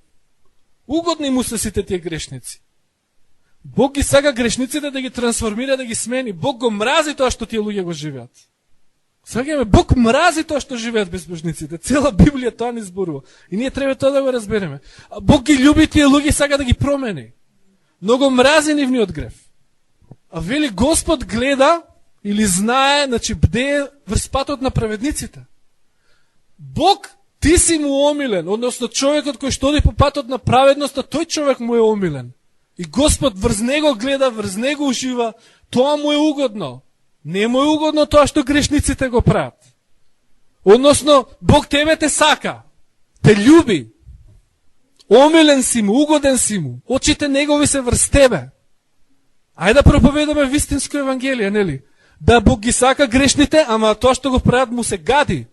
Угодни му се сите тие грешници. Бог ги сака грешниците да ги трансформира, да ги смени. Бог го мрази тоа што тие луѓе го живеат. Сваќаме, Бог мрази тоа што живеат безбожниците. Цела Библија тоа ни зборува. И ние треба тоа да го разбереме. А Бог ги љуби тие луѓе, сака да ги промени. Но го мрази нивниот грев. А вели Господ гледа или знае, значи бдее врз патот на праведниците. Бог, ти си му омилен, односно човекот кој што оди по патот на праведноста, тој човек му е омилен. И Господ врз него гледа, врз него ужива, тоа му е угодно. Не му е угодно тоа што грешниците го прават. Односно, Бог тебе те сака, те љуби. Омилен си му, угоден си му, очите негови се врз тебе. Ајде да проповедаме вистинско евангелие, нели? Да Бог ги сака грешните, ама тоа што го прават му се гади.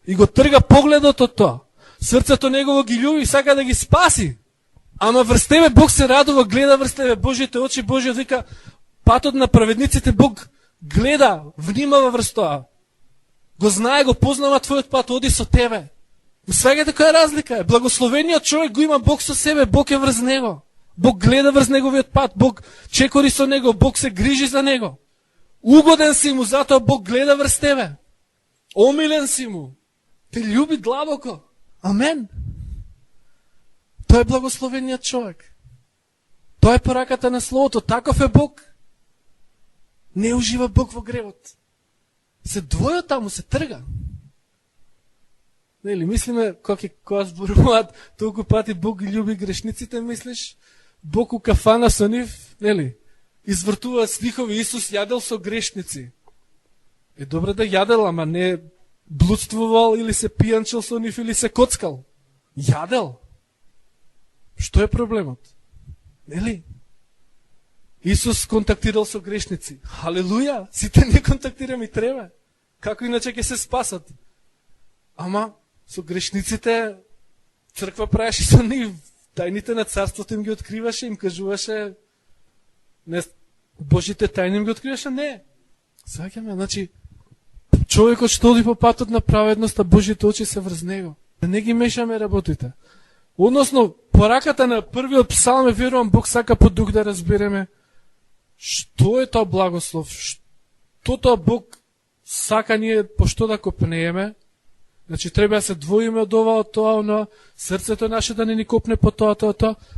И го трга погледот од тоа. Срцето негово ги љуби, сака да ги спаси. Ама врз тебе Бог се радува, гледа врз тебе, Божите очи, Божиот вика, патот на праведниците Бог гледа, внимава врз тоа. Го знае, го познава твојот пат, оди со тебе. Свегајте која разлика е. Благословениот човек го има Бог со себе, Бог е врз него. Бог гледа врз неговиот пат, Бог чекори со него, Бог се грижи за него. Угоден си му, затоа Бог гледа врз тебе. Омилен си му. Те љуби длабоко. Амен. Тој е благословениот човек. Тоа е пораката на Словото. Таков е Бог. Не ужива Бог во гревот. Се двојот таму, се трга. Нели, мислиме, кога зборуваат толку пати Бог ги љуби грешниците, мислиш? Бог у кафана со нив, нели, извртува стихови, Исус јадел со грешници. Е добре да јадел, ама не блудствувал или се пијанчил со нив или се коцкал. Јадел. Што е проблемот? Нели? Исус контактирал со грешници. Халелуја! Сите не контактираме и треба. Како иначе ќе се спасат? Ама со грешниците црква правеше со нив. Тајните на царството им ги откриваше, им кажуваше не, Божите тајни им ги откриваше? Не. Сваќаме, значи, човекот што оди по патот на праведност, а Божите очи се врз него. Да не ги мешаме работите. Односно, пораката на првиот псалм, верувам, Бог сака по дух да разбереме што е тоа благослов, што тоа Бог сака ние по што да копнееме. Значи, треба да се двоиме од ова, од тоа, оно, срцето наше да не ни копне по тоа,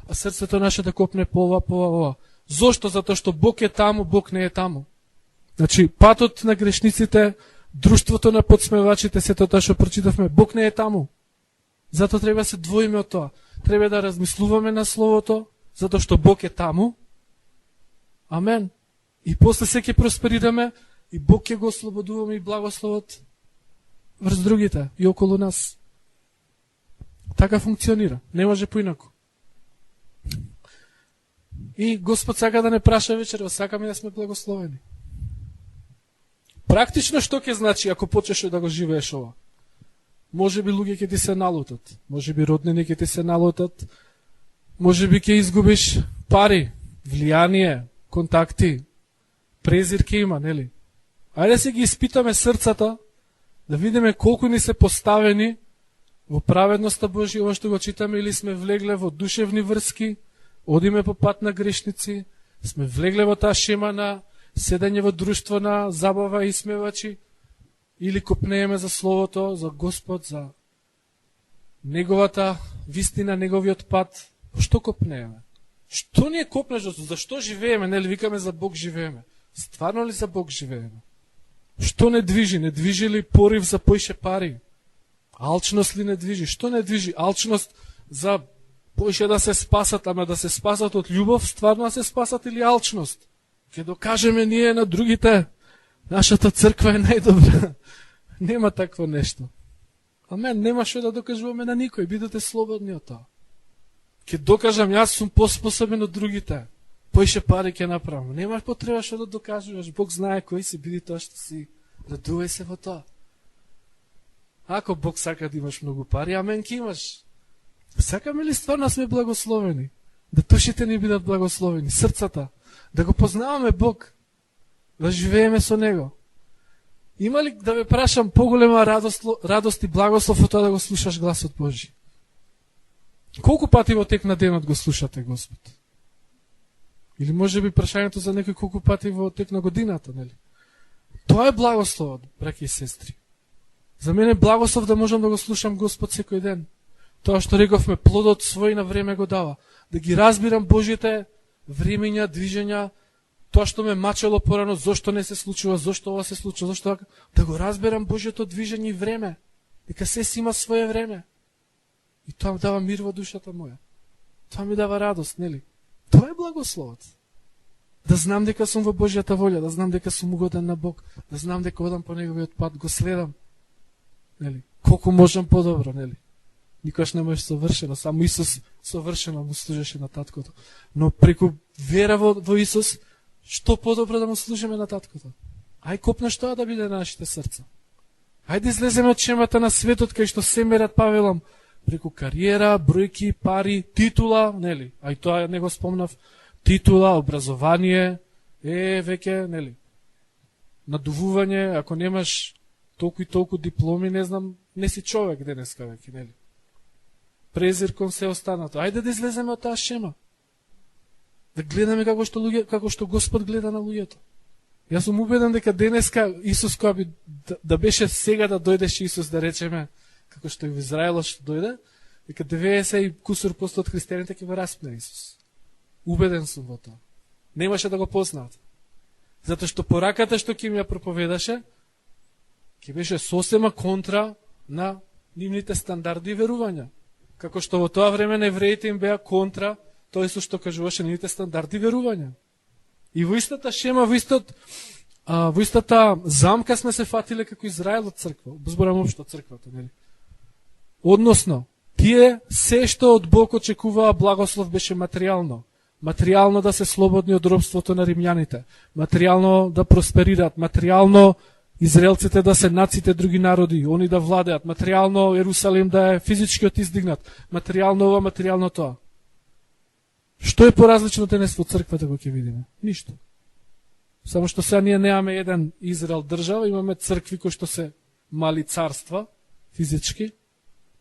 а срцето наше да копне по ова. Зошто? Затоа што Бог е таму, Бог не е таму. Значи, патот на грешниците, друштвото на подсмевачите, сето тоа што прочитавме, Бог не е таму. Затоа треба да се двоиме од тоа. Треба да размислуваме на Словото, затоа што Бог е таму. Амен. И после се ќе просперираме, и Бог ќе го ослободуваме и благословот врз другите и околу нас. Така функционира. Не може поинаку. И Господ сака да не праша вечерва, сакаме да сме благословени. Практично што ќе значи ако почнеш да го живееш ова? Може би луѓе ќе ти се налутат, може би роднини ќе ти се налутат, може би ќе изгубиш пари, влијание, контакти, презир ќе има, нели? Ајде се ги испитаме срцата, да видиме колку ни се поставени во праведноста Божија, ова што го читаме, или сме влегле во душевни врски, одиме по пат на грешници, сме влегле во таа шема на седење во друштво на забава и смевачи, или копнееме за Словото, за Господ, за Неговата вистина, Неговиот пат. Што копнееме? Што ни е копнеш? Зашто живееме? Нели викаме за Бог живееме? Стварно ли за Бог живееме? Што не движи? Не движи ли порив за поише пари? Алчност ли не движи? Што не движи? Алчност за поише да се спасат, ама да се спасат од љубов, стварно да се спасат, или алчност? Ке докажеме ние на другите, нашата црква е најдобра. Нема такво нешто. Амен, нема што да докажуваме на никој, бидете слободни од тоа. Ке докажам, јас сум поспособен од другите, поише пари ќе направам. Немаш потреба што да докажуваш, Бог знае кој си, биди тоа што си. Радувај се во тоа. Ако Бог сака да имаш многу пари, амен ке имаш. Сакаме ли стварно да сме благословени? Да душите ни бидат благословени, срцата, да го познаваме Бог, да живееме со Него. Има ли, да ве прашам, поголема радост и благослов од тоа да го слушаш гласот Божи? Колку пати во тек на денот го слушате Господ? Или може би прашањето за некој колку пати во тек на годината, нели? Тоа е благословот, браќи и сестри. За мене е благослов да можам да го слушам Господ секој ден. Тоа што рековме, плодот свој на време го дава. Да ги разбирам Божите времења, движења, тоа што ме мачело порано, зошто не се случува, зошто ова се случува, зошто така, да го разберам Божјото движење и време. Дека се си има свое време. И тоа ми дава мир во душата моја. Тоа ми дава радост, нели? Тоа е благословот. Да знам дека сум во Божјата волја, да знам дека сум угоден на Бог, да знам дека одам по неговиот пат, го следам. Нели? Колку можам подобро, нели? Никош не може совршено, само Исус совршено му служеше на таткото. Но преку вера во Исус, што подобро да му служиме на таткото? Ај копнеш тоа да биде на нашите срца. Ајде излеземе од шемата на светот кај што се мерат павелам преку кариера, бројки, пари, титула, нели? Ај тоа не го спомнав. Титула, образование, веќе, нели? Надувување, ако немаш толку и толку дипломи, не знам, не си човек денеска веќе, нели? Презир кон се останато. Ајде да излеземе од таа шема. Да гледаме како што Господ гледа на луѓето. Јас сум убеден дека денеска Исус која би да беше сега да дојдеше Исус да речеме како што и во Израелот што дојде, дека 90 и кусур % од христијаните ќе го распне Исус. Убеден сум во тоа. Немаше да го познаат. Затоа што пораката што ќе ми ја проповедаше ќе беше сосема контра на нивните стандарди и верувања. Како што во тоа време на евреите им беа контра тој со што кажуваше нивните стандарди и верувања. И во истата шема, во истата замка сме се фатиле како Израел од црква. Зборам општо црквата, нели? Односно, тие се што од Бог очекуваа благослов беше материјално. Материјално да се слободни од робството на римјаните. Материјално да просперираат. Материјално израелците да се над сите други народи. Они да владеат. Материјално Ерусалим да е физички издигнат. Материјално ова, материјално тоа. Што е поразлично денес во црквата го ќе видиме? Ништо. Само што сега ние немаме еден Израел држава, имаме цркви кои што се мали царства, физички,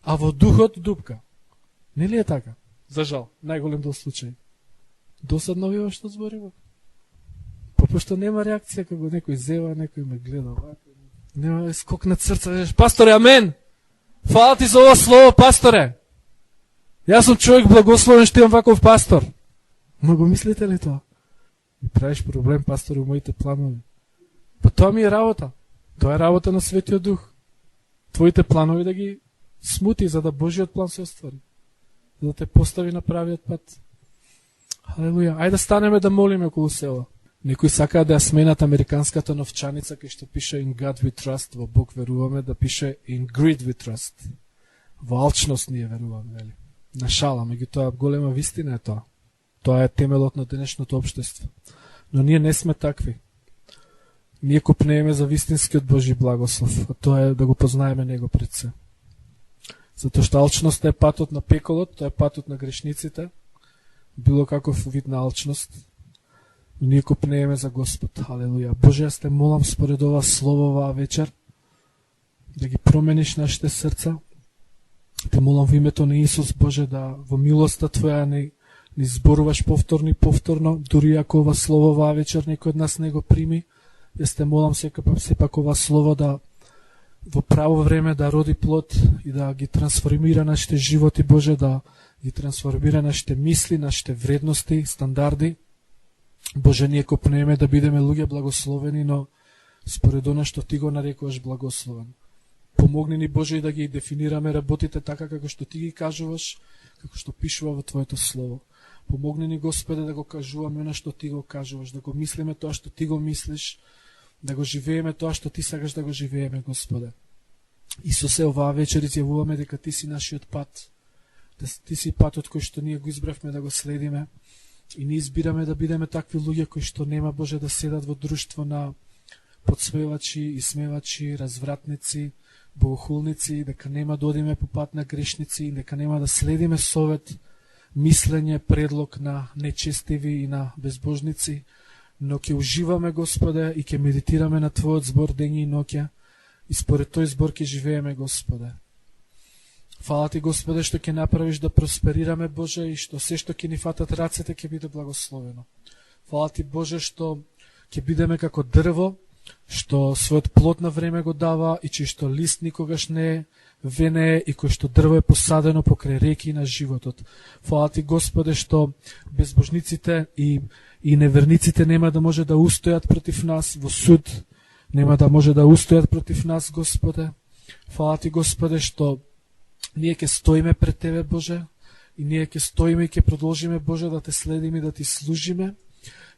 а во духот дупка. Не ли е така? За жал, најголем дел случај. Досадно ви ова што збориме? Пошто нема реакција како некој зева, некој ме гледа. Нема скок на срца, пасторе, амен! Фала ти за ова слово, пасторе! Јас сум човек благословен што имам ваков пастор. Ма го мислите ли тоа? Ми правиш проблем, пасторе, у моите планови. Па тоа ми е работа. Тоа е работа на Светиот Дух. Твоите планови да ги смути, за да Божиот план се оствари. За да те постави на правиот пат. Халелуја. Ајде да станеме да молиме околу села. Некои сакаат да ја сменат американската новчаница кај што пише In God we trust, во Бог веруваме, да пише In greed we trust. Во алчност ние веруваме, вели. На шала, меѓутоа голема вистина е тоа. Тоа е темелот на денешното општество. Но ние не сме такви. Ние копнееме за вистинскиот Божи благослов, а тоа е да го познаеме Него пред се. Затоа што алчноста е патот на пеколот, тоа е патот на грешниците, било каков вид на алчност. Но ние копнееме за Господ. Халелуја. Боже, јас те молам според ова слово оваа вечер, да ги промениш нашите срца. Те молам во името на Исус, Боже, да во милоста Твоја ни зборуваш повторно, дури ако ова слово оваа вечер некој од нас не го прими. Јас те молам сепак ова слово да во право време да роди плод и да ги трансформира нашите животи, Боже, да ги трансформира нашите мисли, нашите вредности, стандарди. Боже, ние копнееме да бидеме луѓе благословени, но според она што Ти го нарекуваш благословен. Помогни ни, Боже, и да ги дефинираме работите така како што Ти ги кажуваш, како што пишува во Твоето слово. Помогни ни, Господе, да го кажуваме она што Ти го кажуваш, да го мислиме тоа што Ти го мислиш, да го живееме тоа што Ти сакаш да го живееме, Господе. Исусе, оваа вечер изјавуваме дека Ти си нашиот пат, Ти си патот кој што ние го избравме да го следиме и ние избираме да бидеме такви луѓе кои што нема, Боже, да седат во друштво на подсмевачи, исмевачи, развратници, богохулници, дека нема да одиме по пат на грешници, дека нема да следиме совет, мислење, предлог на нечестиви и на безбожници, но ќе уживаме, Господе, и ќе медитираме на Твојот збор дењи и ноќе, и според тој збор ќе живееме, Господе. Фала Ти, Господе, што ќе направиш да просперираме, Боже, и што се што ќе ни фатат рацете ќе биде благословено. Фала Ти, Боже, што ќе бидеме како дрво, што својот плод на време го дава и чишто лист никогаш не венее и кој што дрво е посадено покрај реки на животот. Фала Ти, Господе, што безбожниците и неверниците нема да може да устојат против нас во суд, нема да може да устојат против нас, Господе. Фала Ти, Господе, што ние ќе стоиме пред Тебе, Боже, и ние ќе стоиме и ќе продолжиме, Боже, да те следиме, да ти служиме.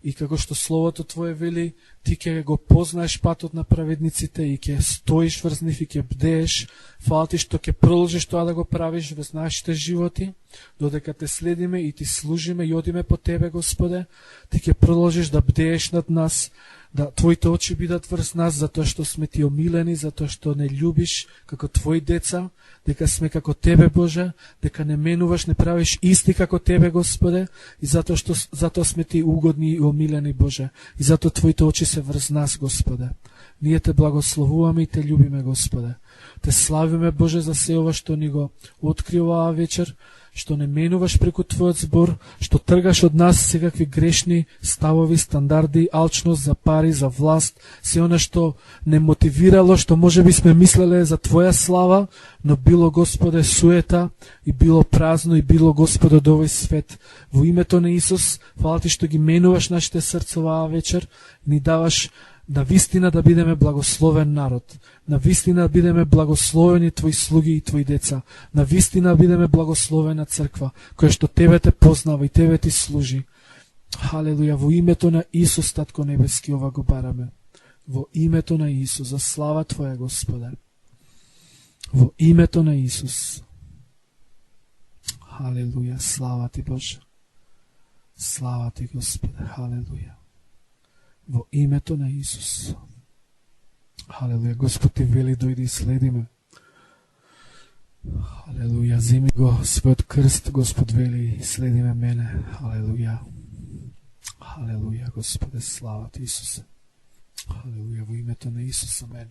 И како што Словото Твое вели, ти ќе го познаеш патот на праведниците и ќе стоиш врз нив и ќе бдееш. Фала ти што ќе продолжиш тоа да го правиш во нашите животи, додека те следиме и ти служиме и одиме по Тебе, Господе. Ти ќе продолжиш да бдееш над нас, да Твоите очи бидат врз нас, затоа што сме ти омилени, затоа што не љубиш како Твои деца, дека сме како Тебе, Боже, дека не менуваш, не правиш исти како Тебе, Господе, и затоа сме ти угодни и омилени, Боже, и затоа Твоите очи се врз нас, Господе. Ние те благословуваме и те љубиме, Господе. Те славиме, Боже, за се ова што ни го откри оваа вечер, што не менуваш преку Твојот збор, што тргаш од нас секакви грешни ставови, стандарди, алчност за пари, за власт, се она што не мотивирало, што може би сме мислеле за Твоја слава, но било, Господе, суета и било празно и било, Господе, од овој свет. Во името на Исус, фала ти што ги менуваш нашите срца оваа вечер, ни даваш на вистина да бидеме благословен народ, на вистина да бидеме благословени Твои слуги и Твои деца, на вистина да бидеме благословена црква, која што Тебе те познава и Тебе ти служи. Халелуја, во името на Исус, Татко Небески, ова го бараме. Во името на Исус, за слава Твоја, Господе. Во името на Исус. Халелуја, слава Ти, Боже. Слава Ти, Господе, халелуја. Во името на Исус. Халелуја. Господ ти вели, дојди и следиме. Халелуја. Земи го својот крст, Господ вели, следиме мене. Халелуја. Халелуја, Господе, слава ти, Исусе. Халелуја, во името на Исус, амен.